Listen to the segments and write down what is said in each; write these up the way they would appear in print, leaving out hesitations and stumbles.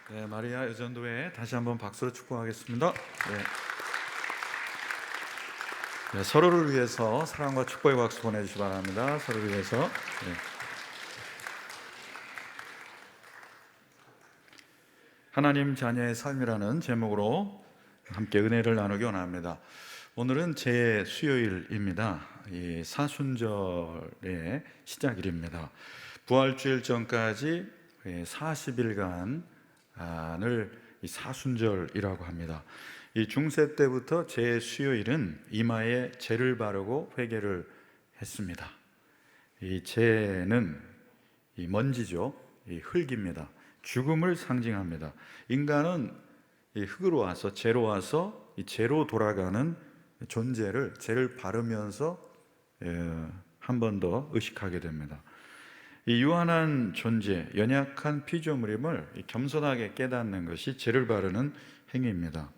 네, 마리아 여전도회 다시 한번 박수로 축복하겠습니다. 네. 네, 서로를 위해서 사랑과 축복의 박수 보내주시기 바랍니다. 서로를 위해서. 네. 하나님 자녀의 삶이라는 제목으로 함께 은혜를 나누기 원합니다. 오늘은 제 수요일입니다. 이 사순절의 시작일입니다. 부활주일 전까지 40일간을 이 사순절이라고 합니다. 이 중세 때부터 제 수요일은 이마에 재를 바르고 회개를 했습니다. 이 재는 이 먼지죠. 이 흙입니다. 죽음을 상징합니다. 인간은 이 흙으로 와서 재로 와서 이 재로 돌아가는 존재를 재를 바르면서 한 번 더 의식하게 됩니다. 이 유한한 존재, 연약한 피조물임을 겸손하게 깨닫는 것이 재를 바르는 행위입니다.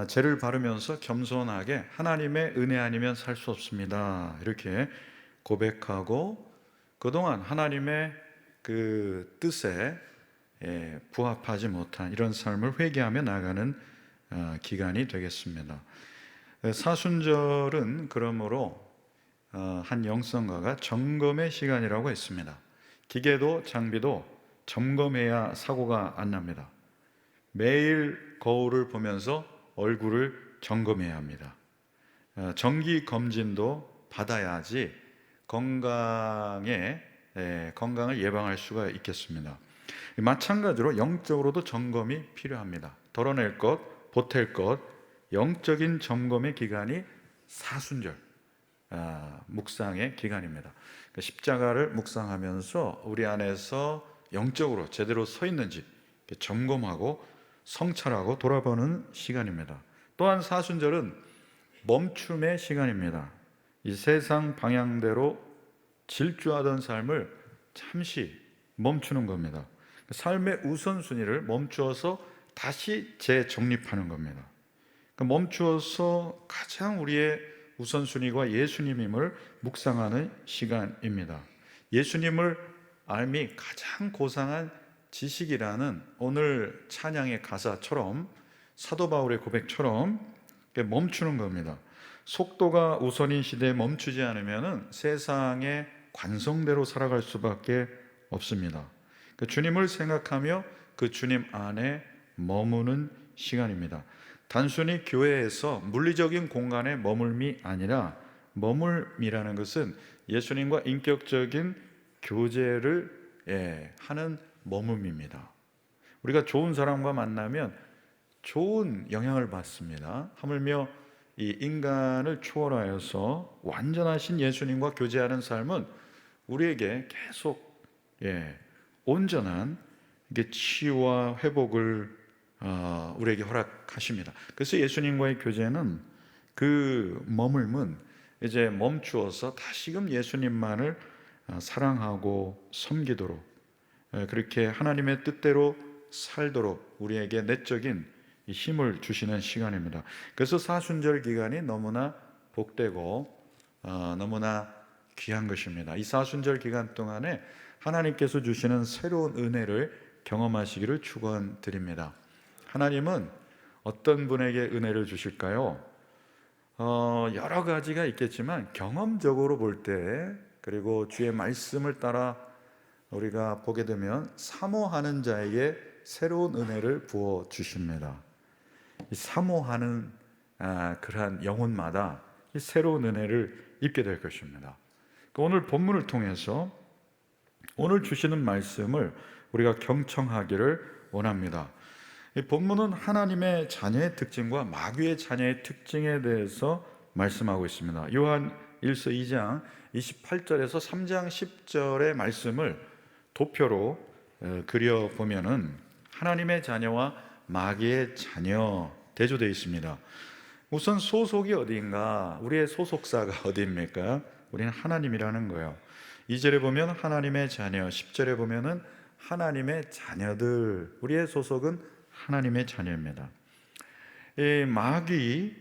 재를 바르면서 겸손하게 하나님의 은혜 아니면 살 수 없습니다. 이렇게 고백하고 그동안 하나님의 그 뜻에 부합하지 못한 이런 삶을 회개하며 나가는 기간이 되겠습니다. 사순절은 그러므로 한 영성가가 점검의 시간이라고 했습니다. 기계도 장비도 점검해야 사고가 안 납니다. 매일 거울을 보면서 얼굴을 점검해야 합니다. 정기 검진도 받아야지 건강을 예방할 수가 있겠습니다. 마찬가지로 영적으로도 점검이 필요합니다. 덜어낼 것, 보탤 것, 영적인 점검의 기간이 사순절 묵상의 기간입니다. 십자가를 묵상하면서 우리 안에서 영적으로 제대로 서 있는지 점검하고 성찰하고 돌아보는 시간입니다. 또한 사순절은 멈춤의 시간입니다. 이 세상 방향대로 질주하던 삶을 잠시 멈추는 겁니다. 삶의 우선순위를 멈추어서 다시 재정립하는 겁니다. 멈추어서 가장 우리의 우선순위가 예수님임을 묵상하는 시간입니다. 예수님을 알미 가장 고상한 지식이라는 오늘 찬양의 가사처럼 사도 바울의 고백처럼 멈추는 겁니다. 속도가 우선인 시대에 멈추지 않으면 세상의 관성대로 살아갈 수밖에 없습니다. 주님을 생각하며 그 주님 안에 머무는 시간입니다. 단순히 교회에서 물리적인 공간에 머물미 아니라 머물미라는 것은 예수님과 인격적인 교제를 하는 머물미입니다. 우리가 좋은 사람과 만나면 좋은 영향을 받습니다. 하물며 이 인간을 초월하여서 완전하신 예수님과 교제하는 삶은 우리에게 계속 온전한 치유와 회복을 우리에게 허락하십니다. 그래서 예수님과의 교제는 그 머물면 이제 멈추어서 다시금 예수님만을 사랑하고 섬기도록 그렇게 하나님의 뜻대로 살도록 우리에게 내적인 힘을 주시는 시간입니다. 그래서 사순절 기간이 너무나 복되고 너무나 귀한 것입니다. 이 사순절 기간 동안에 하나님께서 주시는 새로운 은혜를 경험하시기를 축원드립니다. 하나님은 어떤 분에게 은혜를 주실까요? 여러 가지가 있겠지만 경험적으로 볼 때 그리고 주의 말씀을 따라 우리가 보게 되면 사모하는 자에게 새로운 은혜를 부어 주십니다. 이 사모하는 그러한 영혼마다 새로운 은혜를 입게 될 것입니다. 오늘 본문을 통해서 오늘 주시는 말씀을 우리가 경청하기를 원합니다. 이 본문은 하나님의 자녀의 특징과 마귀의 자녀의 특징에 대해서 말씀하고 있습니다. 요한 1서 2장 28절에서 3장 10절의 말씀을 도표로 그려보면은 하나님의 자녀와 마귀의 자녀 대조되어 있습니다. 우선 소속이 어디인가? 우리의 소속사가 어디입니까? 우리는 하나님이라는 거예요. 2절에 보면 하나님의 자녀, 10절에 보면은 하나님의 자녀들, 우리의 소속은 하나님의 자녀입니다. 이 마귀의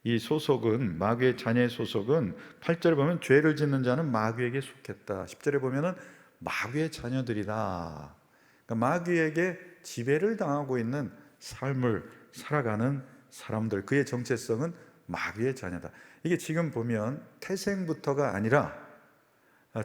이 소속은, 마귀의 자녀의 소속은 8절에 보면 죄를 짓는 자는 마귀에게 속했다. 10절에 보면은 마귀의 자녀들이다. 그러니까 마귀에게 지배를 당하고 있는 삶을 살아가는 사람들, 그의 정체성은 마귀의 자녀다. 이게 지금 보면 태생부터가 아니라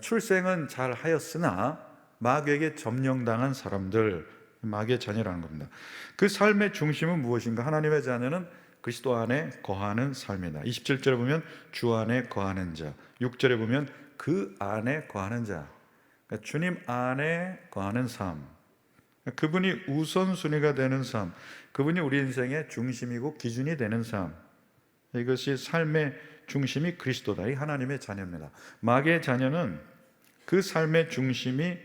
출생은 잘 하였으나 마귀에게 점령당한 사람들, 마귀의 자녀라는 겁니다. 그 삶의 중심은 무엇인가? 하나님의 자녀는 그리스도 안에 거하는 삶이다. 27절에 보면 주 안에 거하는 자, 6절에 보면 그 안에 거하는 자. 그러니까 주님 안에 거하는 삶, 그분이 우선순위가 되는 삶, 그분이 우리 인생의 중심이고 기준이 되는 삶, 이것이 삶의 중심이 그리스도다. 이 하나님의 자녀입니다. 마귀의 자녀는 그 삶의 중심이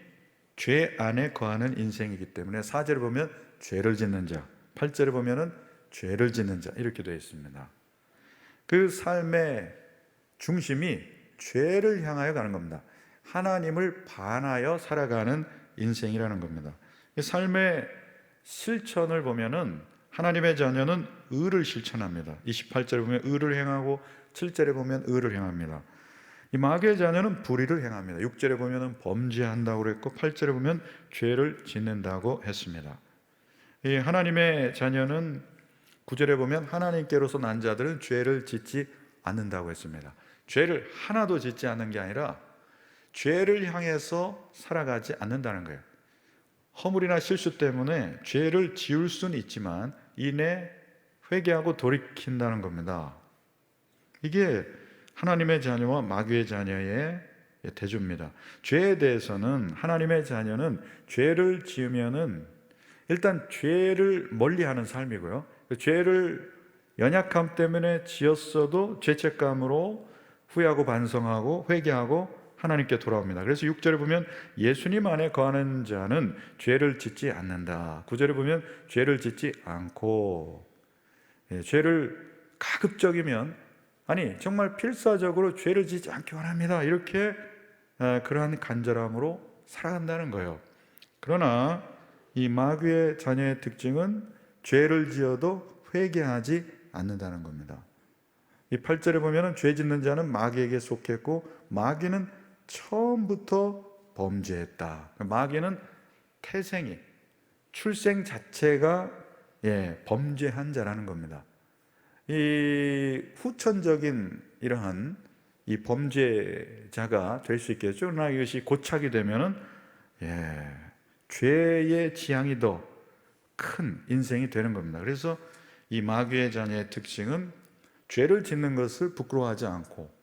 죄 안에 거하는 인생이기 때문에 4절에 보면 죄를 짓는 자, 8절에 보면은 죄를 짓는 자, 이렇게 되어 있습니다. 그 삶의 중심이 죄를 향하여 가는 겁니다. 하나님을 반하여 살아가는 인생이라는 겁니다. 삶의 실천을 보면은 하나님의 자녀는 의를 실천합니다. 28절에 보면 의를 행하고 7절에 보면 의를 행합니다. 이 마귀의 자녀는 불의를 행합니다. 6절에 보면 범죄한다고 그랬고 8절에 보면 죄를 짓는다고 했습니다. 이 하나님의 자녀는 9절에 보면 하나님께로서 난 자들은 죄를 짓지 않는다고 했습니다. 죄를 하나도 짓지 않는 게 아니라 죄를 향해서 살아가지 않는다는 거예요. 허물이나 실수 때문에 죄를 지을 수는 있지만 이내 회개하고 돌이킨다는 겁니다. 이게 하나님의 자녀와 마귀의 자녀의 대조입니다. 죄에 대해서는 하나님의 자녀는 죄를 지으면은 일단 죄를 멀리하는 삶이고요. 죄를 연약함 때문에 지었어도 죄책감으로 후회하고 반성하고 회개하고 하나님께 돌아옵니다. 그래서 6절에 보면 예수님 안에 거하는 자는 죄를 짓지 않는다. 9절에 보면 죄를 짓지 않고, 죄를 가급적이면, 아니 정말 필사적으로 죄를 짓지 않기 원합니다, 이렇게 그러한 간절함으로 살아간다는 거예요. 그러나 이 마귀의 자녀의 특징은 죄를 지어도 회개하지 않는다는 겁니다. 이 8절에 보면 죄 짓는 자는 마귀에게 속했고 마귀는 처음부터 범죄했다. 마귀는 태생이, 출생 자체가 범죄한 자라는 겁니다. 이 후천적인 이러한 이 범죄자가 될 수 있겠죠. 그러나 이것이 고착이 되면은 죄의 지향이 더 큰 인생이 되는 겁니다. 그래서 이 마귀의 자녀의 특징은 죄를 짓는 것을 부끄러워하지 않고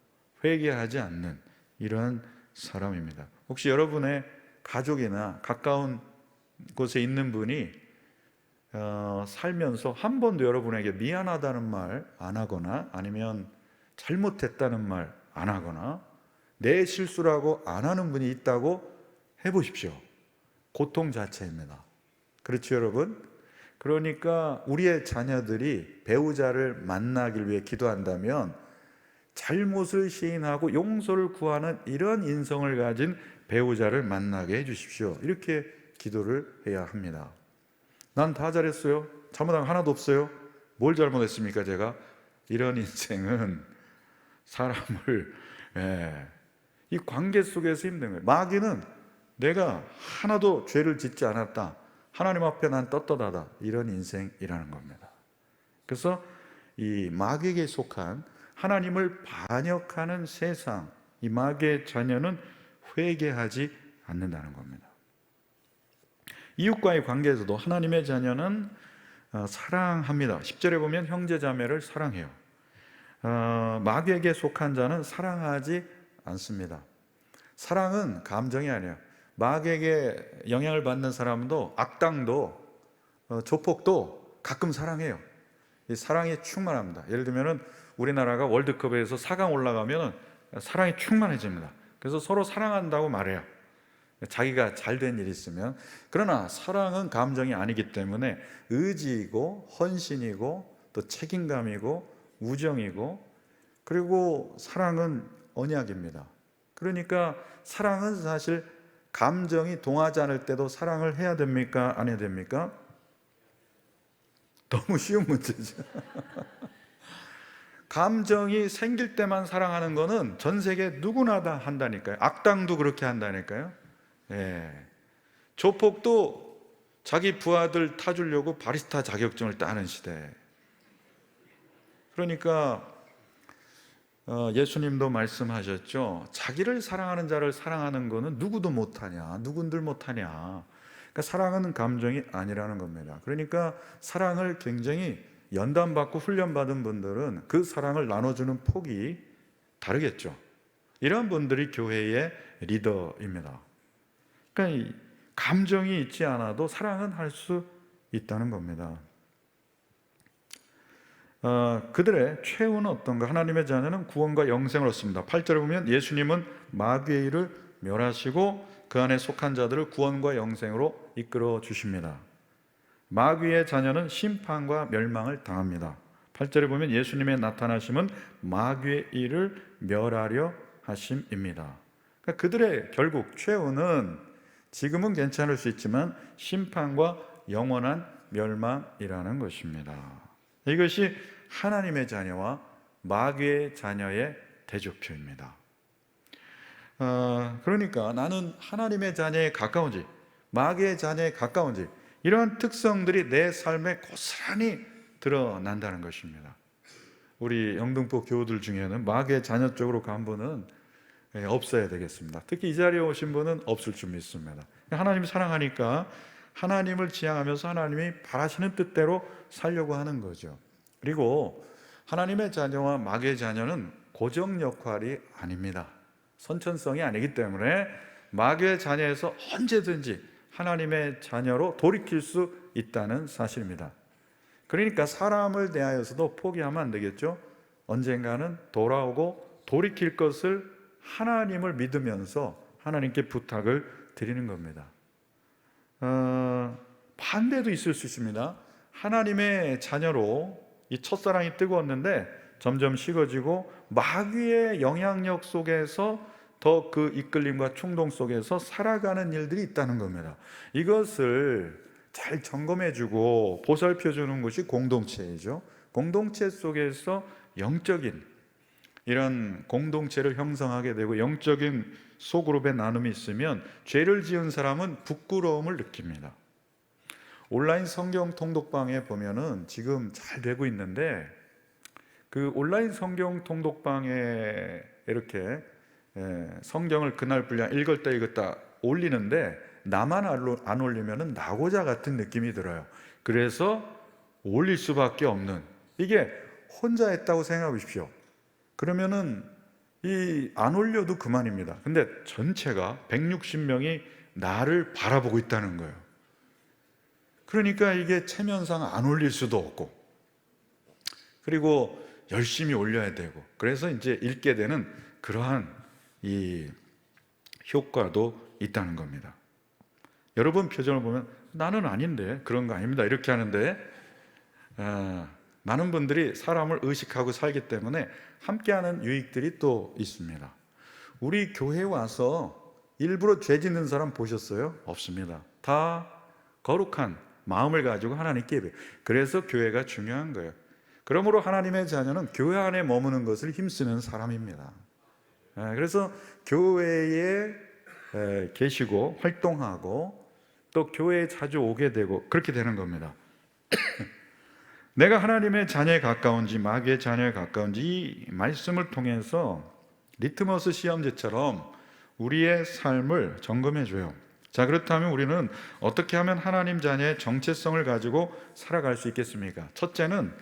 회개하지 않는 이러한 사람입니다. 혹시 여러분의 가족이나 가까운 곳에 있는 분이 살면서 한 번도 여러분에게 미안하다는 말 안 하거나 아니면 잘못했다는 말 안 하거나 내 실수라고 안 하는 분이 있다고 해보십시오. 고통 자체입니다. 그렇죠, 여러분? 그러니까 우리의 자녀들이 배우자를 만나길 위해 기도한다면 잘못을 시인하고 용서를 구하는 이런 인성을 가진 배우자를 만나게 해주십시오. 이렇게 기도를 해야 합니다. 난 다 잘했어요. 잘못한 거 하나도 없어요. 뭘 잘못했습니까, 제가? 이런 인생은 사람을 이 관계 속에서 힘든 거예요. 마귀는 내가 하나도 죄를 짓지 않았다, 하나님 앞에 난 떳떳하다, 이런 인생이라는 겁니다. 그래서 이 마귀에게 속한 하나님을 반역하는 세상, 이 마귀의 자녀는 회개하지 않는다는 겁니다. 이웃과의 관계에서도 하나님의 자녀는 사랑합니다. 10절에 보면 형제자매를 사랑해요. 마귀에게 속한 자는 사랑하지 않습니다. 사랑은 감정이 아니에요. 마귀에게 영향을 받는 사람도, 악당도, 조폭도 가끔 사랑해요. 이 사랑이 충만합니다. 예를 들면 우리나라가 월드컵에서 4강 올라가면 사랑이 충만해집니다. 그래서 서로 사랑한다고 말해요. 자기가 잘된 일이 있으면. 그러나 사랑은 감정이 아니기 때문에 의지이고 헌신이고 또 책임감이고 우정이고, 그리고 사랑은 언약입니다. 그러니까 사랑은 사실 감정이 동하지 않을 때도 사랑을 해야 됩니까? 안 해야 됩니까? 너무 쉬운 문제죠. 감정이 생길 때만 사랑하는 거는 전 세계 누구나 다 한다니까요. 악당도 그렇게 한다니까요. 예. 조폭도 자기 부하들 타주려고 바리스타 자격증을 따는 시대. 그러니까 예수님도 말씀하셨죠. 자기를 사랑하는 자를 사랑하는 거는 누구도 못하냐, 누군들 못하냐. 그러니까 사랑은 감정이 아니라는 겁니다. 그러니까 사랑을 굉장히 연단받고 훈련받은 분들은 그 사랑을 나눠주는 폭이 다르겠죠. 이런 분들이 교회의 리더입니다. 그러니까 이 감정이 있지 않아도 사랑은 할 수 있다는 겁니다. 그들의 최후는 어떤가? 하나님의 자녀는 구원과 영생을 얻습니다. 8절에 보면 예수님은 마귀의 일을 멸하시고 그 안에 속한 자들을 구원과 영생으로 이끌어 주십니다. 마귀의 자녀는 심판과 멸망을 당합니다. 8절에 보면 예수님의 나타나심은 마귀의 일을 멸하려 하심입니다. 그러니까 그들의 결국 최후는 지금은 괜찮을 수 있지만 심판과 영원한 멸망이라는 것입니다. 이것이 하나님의 자녀와 마귀의 자녀의 대조표입니다. 그러니까 나는 하나님의 자녀에 가까운지 마귀의 자녀에 가까운지 이러한 특성들이 내 삶에 고스란히 드러난다는 것입니다. 우리 영등포 교우들 중에는 마귀의 자녀 쪽으로 간 분은 없어야 되겠습니다. 특히 이 자리에 오신 분은 없을 줄 믿습니다. 하나님 사랑하니까 하나님을 지향하면서 하나님이 바라시는 뜻대로 살려고 하는 거죠. 그리고 하나님의 자녀와 마귀의 자녀는 고정 역할이 아닙니다. 선천성이 아니기 때문에 마귀의 자녀에서 언제든지 하나님의 자녀로 돌이킬 수 있다는 사실입니다. 그러니까 사람을 대하여서도 포기하면 안 되겠죠. 언젠가는 돌아오고 돌이킬 것을 하나님을 믿으면서 하나님께 부탁을 드리는 겁니다. 반대도 있을 수 있습니다. 하나님의 자녀로 이 첫사랑이 뜨거웠는데 점점 식어지고 마귀의 영향력 속에서 더 그 이끌림과 충동 속에서 살아가는 일들이 있다는 겁니다. 이것을 잘 점검해주고 보살펴주는 것이 공동체이죠. 공동체 속에서 영적인 이런 공동체를 형성하게 되고 영적인 소그룹의 나눔이 있으면 죄를 지은 사람은 부끄러움을 느낍니다. 온라인 성경 통독방에 보면은 지금 잘 되고 있는데 그 온라인 성경 통독방에 이렇게 성경을 그날 분량 읽었다 올리는데 나만 안 올리면은 나고자 같은 느낌이 들어요. 그래서 올릴 수밖에 없는, 이게 혼자 했다고 생각해 보십시오. 그러면은 안 올려도 그만입니다. 근데 전체가 160명이 나를 바라보고 있다는 거예요. 그러니까 이게 체면상 안 올릴 수도 없고, 그리고 열심히 올려야 되고, 그래서 이제 읽게 되는 그러한 이 효과도 있다는 겁니다. 여러분 표정을 보면 나는 아닌데, 그런 거 아닙니다, 이렇게 하는데 많은 분들이 사람을 의식하고 살기 때문에 함께하는 유익들이 또 있습니다. 우리 교회에 와서 일부러 죄 짓는 사람 보셨어요? 없습니다. 다 거룩한 마음을 가지고 하나님께 예배. 그래서 교회가 중요한 거예요. 그러므로 하나님의 자녀는 교회 안에 머무는 것을 힘쓰는 사람입니다. 그래서 교회에 계시고 활동하고 또 교회에 자주 오게 되고 그렇게 되는 겁니다. 내가 하나님의 자녀에 가까운지 마귀의 자녀에 가까운지 이 말씀을 통해서 리트머스 시험지처럼 우리의 삶을 점검해 줘요. 자, 그렇다면 우리는 어떻게 하면 하나님 자녀의 정체성을 가지고 살아갈 수 있겠습니까? 첫째는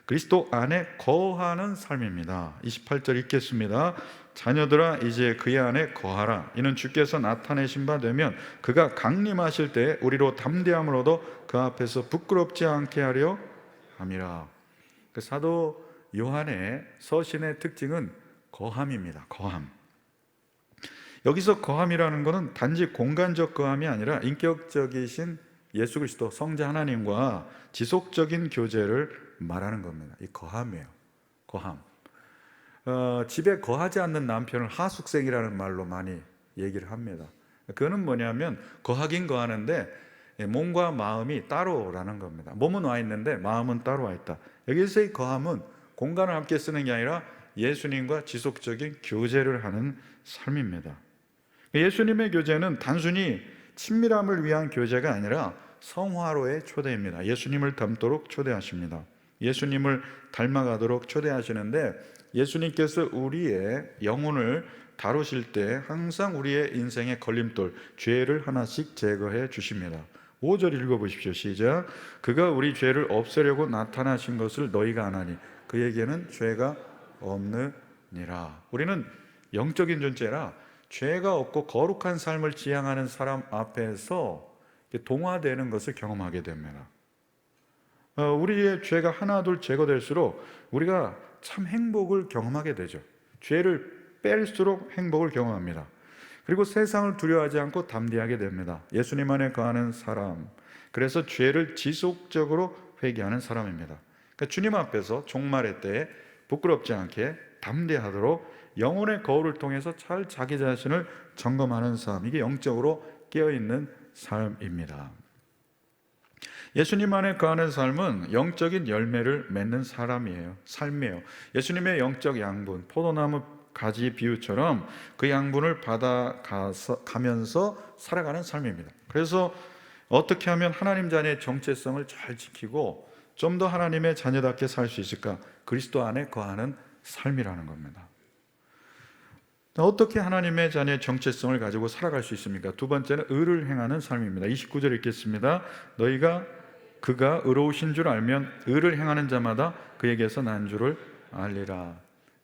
그리스도 안에 거하는 삶입니다. 28절 읽겠습니다. 자녀들아 이제 그의 안에 거하라. 이는 주께서 나타내신 바 되면 그가 강림하실 때 우리로 담대함을 얻어 그 앞에서 부끄럽지 않게 하려 함이라. 그 사도 요한의 서신의 특징은 거함입니다. 거함. 여기서 거함이라는 것은 단지 공간적 거함이 아니라 인격적이신 예수 그리스도 성자 하나님과 지속적인 교제를 말하는 겁니다. 이 거함이에요. 거함. 집에 거하지 않는 남편을 하숙생이라는 말로 많이 얘기를 합니다. 그거는 뭐냐면 거하긴 거하는데 몸과 마음이 따로라는 겁니다. 몸은 와 있는데 마음은 따로 와 있다. 여기서의 거함은 공간을 함께 쓰는 게 아니라 예수님과 지속적인 교제를 하는 삶입니다. 예수님의 교제는 단순히 친밀함을 위한 교제가 아니라 성화로의 초대입니다. 예수님을 닮도록 초대하십니다. 예수님을 닮아가도록 초대하시는데, 예수님께서 우리의 영혼을 다루실 때 항상 우리의 인생의 걸림돌, 죄를 하나씩 제거해 주십니다. 5절 읽어보십시오. 시작. 그가 우리 죄를 없애려고 나타나신 것을 너희가 아나니 그에게는 죄가 없느니라. 우리는 영적인 존재라 죄가 없고 거룩한 삶을 지향하는 사람 앞에서 동화되는 것을 경험하게 됩니다. 우리의 죄가 하나둘 제거될수록 우리가 참 행복을 경험하게 되죠. 죄를 뺄수록 행복을 경험합니다. 그리고 세상을 두려워하지 않고 담대하게 됩니다. 예수님 안에 거하는 사람, 그래서 죄를 지속적으로 회개하는 사람입니다. 그러니까 주님 앞에서 종말의 때에 부끄럽지 않게 담대하도록 영혼의 거울을 통해서 잘 자기 자신을 점검하는 삶, 이게 영적으로 깨어있는 삶입니다. 예수님 안에 거하는 삶은 영적인 열매를 맺는 삶이에요. 예수님의 영적 양분, 포도나무 가지 비유처럼 그 양분을 받아가면서 살아가는 삶입니다. 그래서 어떻게 하면 하나님 자녀의 정체성을 잘 지키고 좀 더 하나님의 자녀답게 살 수 있을까? 그리스도 안에 거하는 삶이라는 겁니다. 어떻게 하나님의 자녀의 정체성을 가지고 살아갈 수 있습니까? 두 번째는 의를 행하는 삶입니다. 29절 읽겠습니다. 그가 의로우신 줄 알면 의를 행하는 자마다 그에게서 난 줄을 알리라.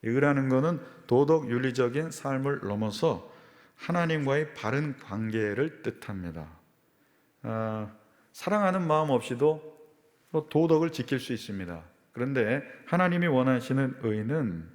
의라는 것은 도덕 윤리적인 삶을 넘어서 하나님과의 바른 관계를 뜻합니다. 사랑하는 마음 없이도 도덕을 지킬 수 있습니다. 그런데 하나님이 원하시는 의는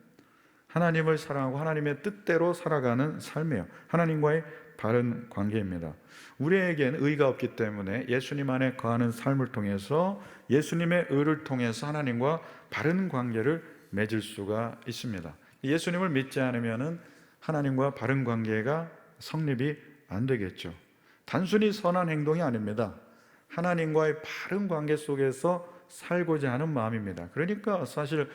하나님을 사랑하고 하나님의 뜻대로 살아가는 삶이에요. 하나님과의 바른 관계입니다. 우리에겐 의가 없기 때문에 예수님 안에 거하는 삶을 통해서 예수님의 의를 통해서 하나님과 바른 관계를 맺을 수가 있습니다. 예수님을 믿지 않으면 하나님과 바른 관계가 성립이 안 되겠죠. 단순히 선한 행동이 아닙니다. 하나님과의 바른 관계 속에서 살고자 하는 마음입니다. 그러니까 사실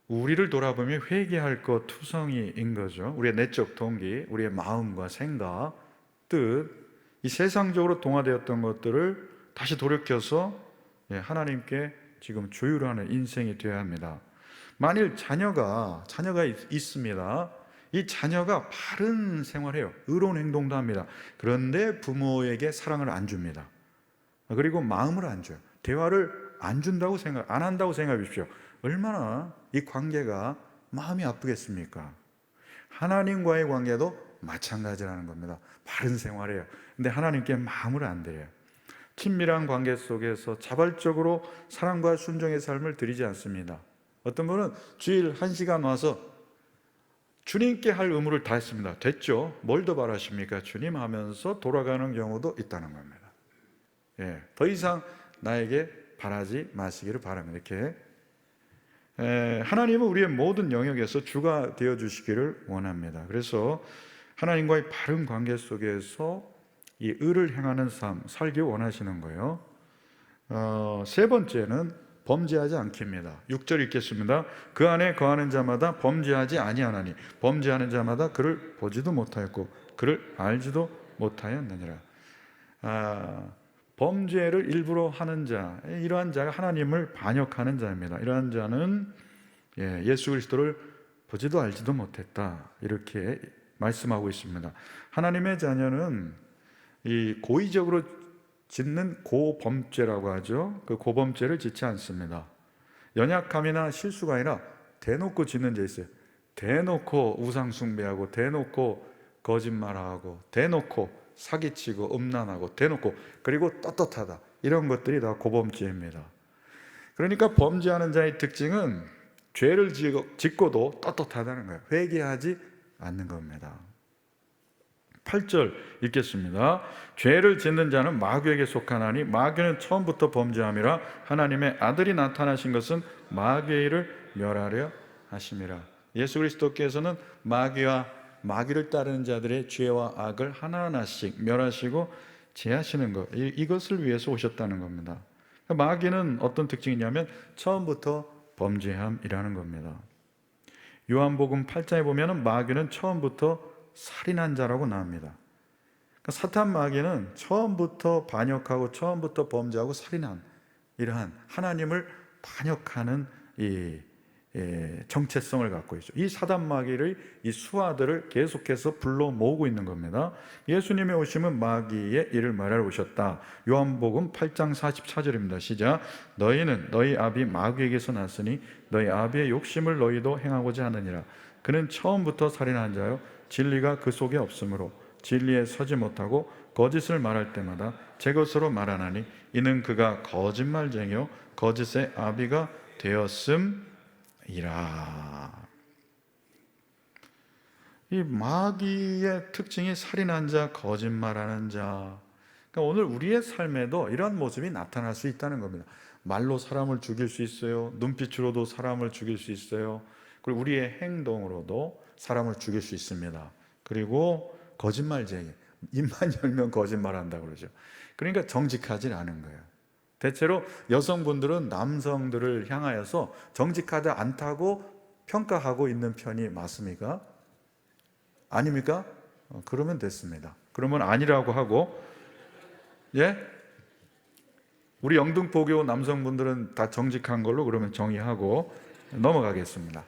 우리를 돌아보면 회개할 것 투성이인 거죠. 우리의 내적 동기, 우리의 마음과 생각, 뜻, 이 세상적으로 동화되었던 것들을 다시 돌이켜서 하나님께 지금 조율하는 인생이 되어야 합니다. 만일 자녀가 있습니다. 이 자녀가 바른 생활해요. 의로운 행동도 합니다. 그런데 부모에게 사랑을 안 줍니다. 그리고 마음을 안 줘요. 대화를 안 한다고 생각해 보십시오. 얼마나 이 관계가 마음이 아프겠습니까? 하나님과의 관계도 마찬가지라는 겁니다. 바른 생활이에요. 근데 하나님께 마음을 안 드려요. 친밀한 관계 속에서 자발적으로 사랑과 순종의 삶을 드리지 않습니다. 어떤 분은 주일 1시간 와서 주님께 할 의무를 다 했습니다. 됐죠? 뭘 더 바라십니까? 주님 하면서 돌아가는 경우도 있다는 겁니다. 더 이상 나에게 바라지 마시기를 바랍니다. 이렇게 하나님은 우리의 모든 영역에서 주가 되어주시기를 원합니다. 그래서 하나님과의 바른 관계 속에서 이 의를 행하는 삶 살기 원하시는 거예요. 세 번째는 범죄하지 않기입니다. 6절 읽겠습니다. 그 안에 거하는 자마다 범죄하지 아니하나니 범죄하는 자마다 그를 보지도 못하였고 그를 알지도 못하였느니라. 범죄를 일부러 하는 자, 이러한 자가 하나님을 반역하는 자입니다. 이러한 자는 예수 그리스도를 보지도 알지도 못했다, 이렇게 말씀하고 있습니다. 하나님의 자녀는 이 고의적으로 짓는 고범죄라고 하죠. 그 고범죄를 짓지 않습니다. 연약함이나 실수가 아니라 대놓고 짓는 죄 있어요. 대놓고 우상 숭배하고 대놓고 거짓말하고 대놓고 사기치고 음란하고 대놓고, 그리고 떳떳하다, 이런 것들이 다 고범죄입니다. 그러니까 범죄하는 자의 특징은 죄를 짓고도 떳떳하다는 거예요. 회개하지 않는 겁니다. 8절 읽겠습니다. 죄를 짓는 자는 마귀에게 속하나니 마귀는 처음부터 범죄함이라 하나님의 아들이 나타나신 것은 마귀의 일을 멸하려 하심이라. 예수 그리스도께서는 마귀를 따르는 자들의 죄와 악을 하나하나씩 멸하시고 제하시는 것, 이것을 위해서 오셨다는 겁니다. 마귀는 어떤 특징이냐면 처음부터 범죄함이라는 겁니다. 요한복음 8장에 보면 마귀는 처음부터 살인한 자라고 나옵니다. 그러니까 사탄 마귀는 처음부터 반역하고 처음부터 범죄하고 살인한 이러한 하나님을 반역하는 이 정체성을 갖고 있죠. 이 사단 마귀의 이 수하들을 계속해서 불러 모으고 있는 겁니다. 예수님의 오심은 마귀의 일을 말하러 오셨다. 요한복음 8장 44절입니다. 시작. 너희는 너희 아비 마귀에게서 났으니 너희 아비의 욕심을 너희도 행하고자 하느니라. 그는 처음부터 살인한 자요 진리가 그 속에 없으므로 진리에 서지 못하고 거짓을 말할 때마다 제 것으로 말하나니 이는 그가 거짓말쟁이요 거짓의 아비가 되었음이라. 이 마귀의 특징이 살인한 자, 거짓말하는 자. 그러니까 오늘 우리의 삶에도 이런 모습이 나타날 수 있다는 겁니다. 말로 사람을 죽일 수 있어요. 눈빛으로도 사람을 죽일 수 있어요. 그리고 우리의 행동으로도 사람을 죽일 수 있습니다. 그리고 거짓말쟁이, 입만 열면 거짓말한다 그러죠. 그러니까 정직하지 않은 거예요. 대체로 여성분들은 남성들을 향하여서 정직하지 않다고 평가하고 있는 편이 맞습니까? 아닙니까? 그러면 됐습니다. 그러면 아니라고 하고, 예? 우리 영등포교 남성분들은 다 정직한 걸로 그러면 정의하고 넘어가겠습니다.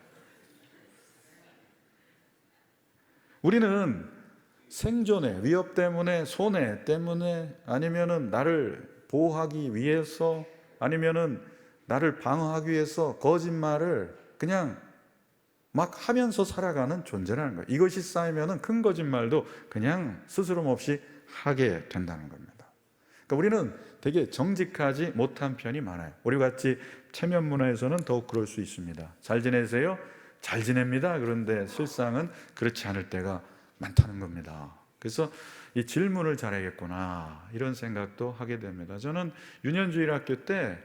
우리는 생존의 위협 때문에, 손해 때문에, 아니면은 나를 보호하기 위해서, 아니면은 나를 방어하기 위해서 거짓말을 그냥 막 하면서 살아가는 존재라는 거예요. 이것이 쌓이면은 큰 거짓말도 그냥 스스럼 없이 하게 된다는 겁니다. 그러니까 우리는 되게 정직하지 못한 편이 많아요. 우리 같이 체면 문화에서는 더욱 그럴 수 있습니다. 잘 지내세요? 잘 지냅니다. 그런데 실상은 그렇지 않을 때가 많다는 겁니다. 그래서 이 질문을 잘해야겠구나 이런 생각도 하게 됩니다. 저는 유년주일 학교 때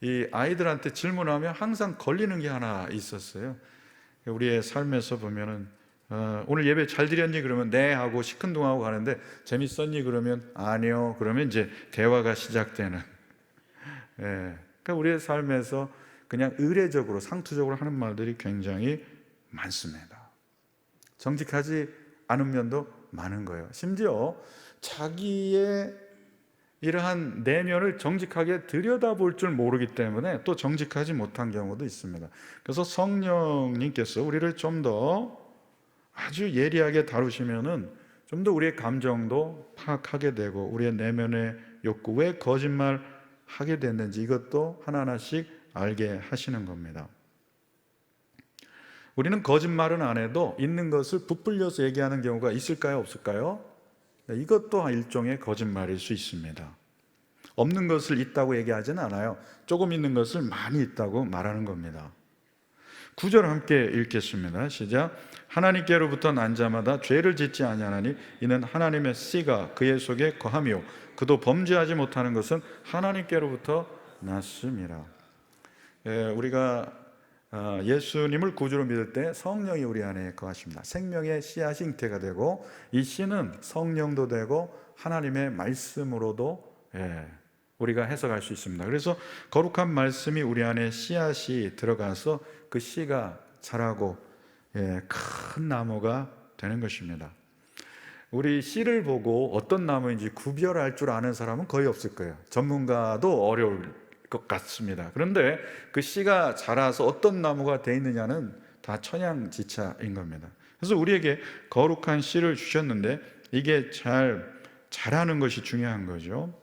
이 아이들한테 질문하면 항상 걸리는 게 하나 있었어요. 우리의 삶에서 보면은 오늘 예배 잘 드렸니? 그러면 네 하고 시큰둥하고 가는데 재밌었니? 그러면 아니요. 그러면 이제 대화가 시작되는. 그러니까 우리의 삶에서 그냥 의례적으로 상투적으로 하는 말들이 굉장히 많습니다. 정직하지 않은 면도 많은 거예요. 심지어 자기의 이러한 내면을 정직하게 들여다볼 줄 모르기 때문에 또 정직하지 못한 경우도 있습니다. 그래서 성령님께서 우리를 좀 더 아주 예리하게 다루시면은 좀 더 우리의 감정도 파악하게 되고 우리의 내면의 욕구, 왜 거짓말 하게 됐는지 이것도 하나하나씩 알게 하시는 겁니다. 우리는 거짓말은 안 해도 있는 것을 부풀려서 얘기하는 경우가 있을까요? 없을까요? 이것도 일종의 거짓말일 수 있습니다. 없는 것을 있다고 얘기하지는 않아요. 조금 있는 것을 많이 있다고 말하는 겁니다. 9절 함께 읽겠습니다. 시작. 하나님께로부터 난 자마다 죄를 짓지 아니하나니 이는 하나님의 씨가 그의 속에 거함이요 그도 범죄하지 못하는 것은 하나님께로부터 났음이라. 우리가 예수님을 구주로 믿을 때 성령이 우리 안에 거하십니다. 생명의 씨앗이 잉태가 되고 이 씨는 성령도 되고 하나님의 말씀으로도 우리가 해석할 수 있습니다. 그래서 거룩한 말씀이 우리 안에 씨앗이 들어가서 그 씨가 자라고 큰 나무가 되는 것입니다. 우리 씨를 보고 어떤 나무인지 구별할 줄 아는 사람은 거의 없을 거예요. 전문가도 어려울 것 같습니다. 그런데 그 씨가 자라서 어떤 나무가 되어 있느냐는 다 천양지차인 겁니다. 그래서 우리에게 거룩한 씨를 주셨는데 이게 잘 자라는 것이 중요한 거죠.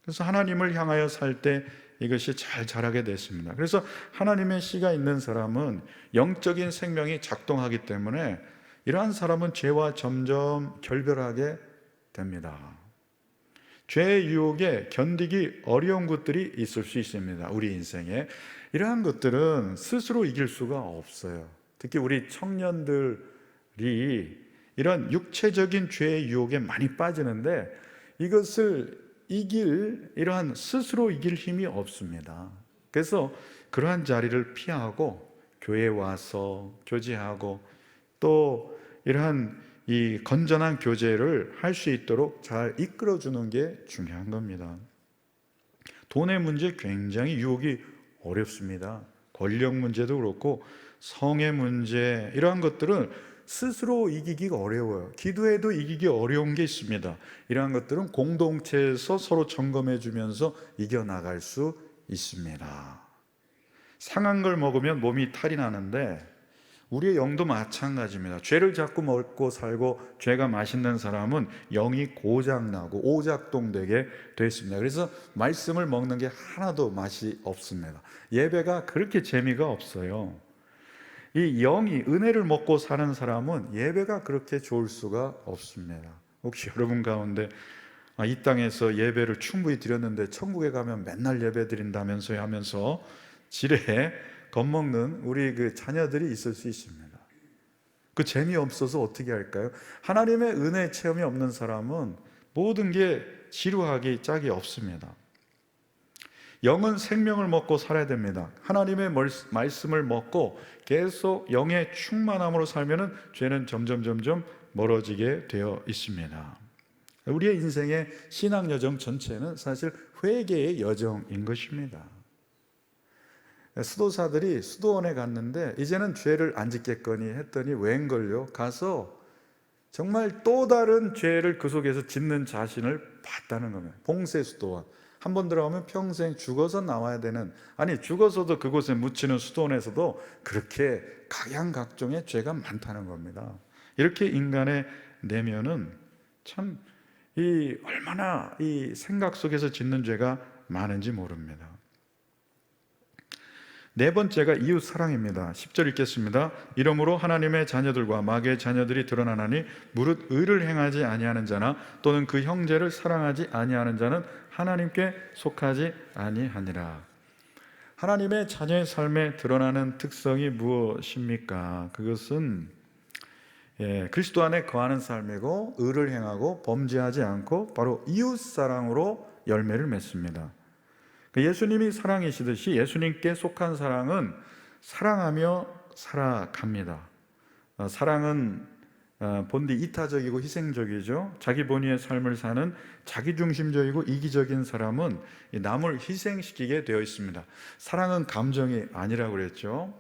그래서 하나님을 향하여 살 때 이것이 잘 자라게 됐습니다. 그래서 하나님의 씨가 있는 사람은 영적인 생명이 작동하기 때문에 이러한 사람은 죄와 점점 결별하게 됩니다. 죄의 유혹에 견디기 어려운 것들이 있을 수 있습니다. 우리 인생에 이러한 것들은 스스로 이길 수가 없어요. 특히 우리 청년들이 이런 육체적인 죄의 유혹에 많이 빠지는데 이것을 이러한 스스로 이길 힘이 없습니다. 그래서 그러한 자리를 피하고 교회에 와서 교제하고 또 이러한 이 건전한 교제를 할 수 있도록 잘 이끌어주는 게 중요한 겁니다. 돈의 문제 굉장히 유혹이 어렵습니다. 권력 문제도 그렇고 성의 문제 이러한 것들은 스스로 이기기가 어려워요. 기도해도 이기기 어려운 게 있습니다. 이러한 것들은 공동체에서 서로 점검해 주면서 이겨나갈 수 있습니다. 상한 걸 먹으면 몸이 탈이 나는데 우리의 영도 마찬가지입니다. 죄를 자꾸 먹고 살고 죄가 맛있는 사람은 영이 고장나고 오작동되게 됐습니다. 그래서 말씀을 먹는 게 하나도 맛이 없습니다. 예배가 그렇게 재미가 없어요. 이 영이 은혜를 먹고 사는 사람은 예배가 그렇게 좋을 수가 없습니다. 혹시 여러분 가운데 이 땅에서 예배를 충분히 드렸는데 천국에 가면 맨날 예배 드린다면서요 하면서 지레 겁먹는 우리 그 자녀들이 있을 수 있습니다. 그 재미없어서 어떻게 할까요? 하나님의 은혜 체험이 없는 사람은 모든 게 지루하기 짝이 없습니다. 영은 생명을 먹고 살아야 됩니다. 하나님의 말씀을 먹고 계속 영의 충만함으로 살면은 죄는 점점 멀어지게 되어 있습니다. 우리의 인생의 신앙 여정 전체는 사실 회개의 여정인 것입니다. 수도사들이 수도원에 갔는데 이제는 죄를 안 짓겠거니 했더니 웬걸요? 가서 정말 또 다른 죄를 그 속에서 짓는 자신을 봤다는 겁니다. 봉쇄수도원. 한 번 들어가면 평생 죽어서 나와야 되는, 아니 죽어서도 그곳에 묻히는 수도원에서도 그렇게 각양각종의 죄가 많다는 겁니다. 이렇게 인간의 내면은 참 얼마나 이 생각 속에서 짓는 죄가 많은지 모릅니다. 네 번째가 이웃 사랑입니다. 10절 읽겠습니다. 이러므로 하나님의 자녀들과 마귀의 자녀들이 드러나나니 무릇 의를 행하지 아니하는 자나 또는 그 형제를 사랑하지 아니하는 자는 하나님께 속하지 아니하니라. 하나님의 자녀의 삶에 드러나는 특성이 무엇입니까? 그것은 그리스도 안에 거하는 삶이고 의를 행하고 범죄하지 않고 바로 이웃 사랑으로 열매를 맺습니다. 예수님이 사랑이시듯이 예수님께 속한 사랑은 사랑하며 살아갑니다. 사랑은 본디 이타적이고 희생적이죠. 자기 본위의 삶을 사는 자기중심적이고 이기적인 사람은 남을 희생시키게 되어 있습니다. 사랑은 감정이 아니라고 그랬죠.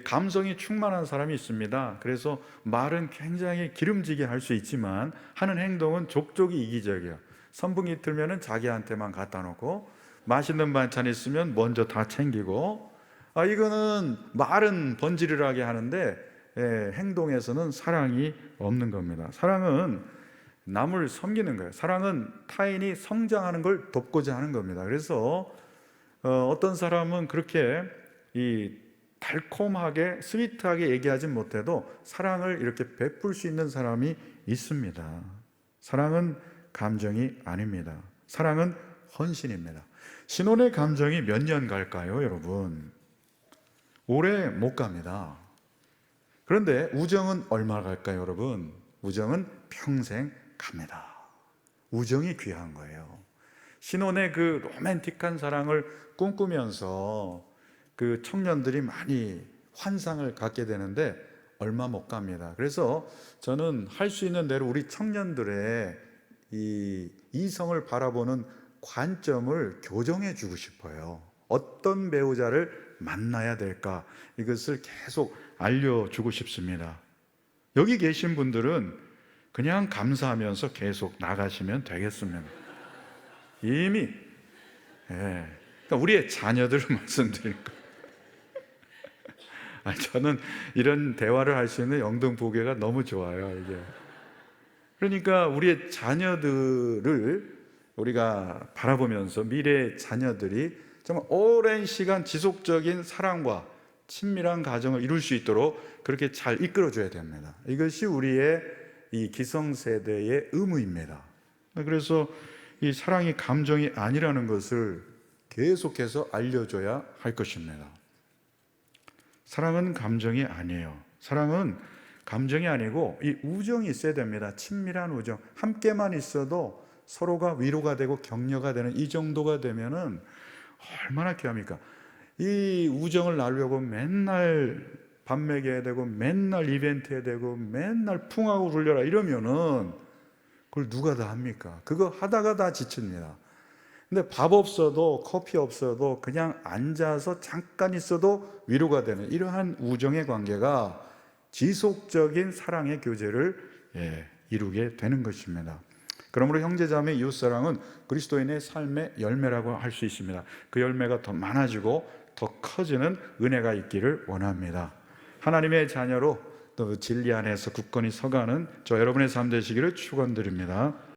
감성이 충만한 사람이 있습니다. 그래서 말은 굉장히 기름지게 할 수 있지만 하는 행동은 족족이 이기적이에요. 선풍기 틀면은 자기한테만 갖다 놓고 맛있는 반찬 있으면 먼저 다 챙기고 이거는 말은 번지르르하게 하는데 행동에서는 사랑이 없는 겁니다. 사랑은 남을 섬기는 거예요. 사랑은 타인이 성장하는 걸 돕고자 하는 겁니다. 그래서 어떤 사람은 그렇게 달콤하게 스위트하게 얘기하지 못해도 사랑을 이렇게 베풀 수 있는 사람이 있습니다. 사랑은 감정이 아닙니다. 사랑은 헌신입니다. 신혼의 감정이 몇 년 갈까요, 여러분? 오래 못 갑니다. 그런데 우정은 얼마 갈까요, 여러분? 우정은 평생 갑니다. 우정이 귀한 거예요. 신혼의 그 로맨틱한 사랑을 꿈꾸면서 그 청년들이 많이 환상을 갖게 되는데 얼마 못 갑니다. 그래서 저는 할 수 있는 대로 우리 청년들의 이성을 바라보는 관점을 교정해 주고 싶어요. 어떤 배우자를 만나야 될까? 이것을 계속 알려주고 싶습니다. 여기 계신 분들은 그냥 감사하면서 계속 나가시면 되겠습니다. 이미 그러니까 우리의 자녀들을 말씀드릴 거예요. 저는 이런 대화를 할 수 있는 영등포교회가 너무 좋아요. 이게 그러니까 우리의 자녀들을 우리가 바라보면서 미래의 자녀들이 정말 오랜 시간 지속적인 사랑과 친밀한 가정을 이룰 수 있도록 그렇게 잘 이끌어줘야 됩니다. 이것이 우리의 이 기성세대의 의무입니다. 그래서 이 사랑이 감정이 아니라는 것을 계속해서 알려줘야 할 것입니다. 사랑은 감정이 아니에요. 사랑은 감정이 아니고 이 우정이 있어야 됩니다. 친밀한 우정. 함께만 있어도 서로가 위로가 되고 격려가 되는 이 정도가 되면은 얼마나 귀합니까? 이 우정을 나누려고 맨날 밥 먹여야 되고 맨날 이벤트 해야 되고 맨날 풍하고 굴려라 이러면은 그걸 누가 다 합니까? 그거 하다가 다 지칩니다. 근데 밥 없어도 커피 없어도 그냥 앉아서 잠깐 있어도 위로가 되는 이러한 우정의 관계가 지속적인 사랑의 교제를 이루게 되는 것입니다. 그러므로 형제자매 이웃사랑은 그리스도인의 삶의 열매라고 할 수 있습니다. 그 열매가 더 많아지고 더 커지는 은혜가 있기를 원합니다. 하나님의 자녀로 또 진리 안에서 굳건히 서가는 저 여러분의 삶 되시기를 축원드립니다.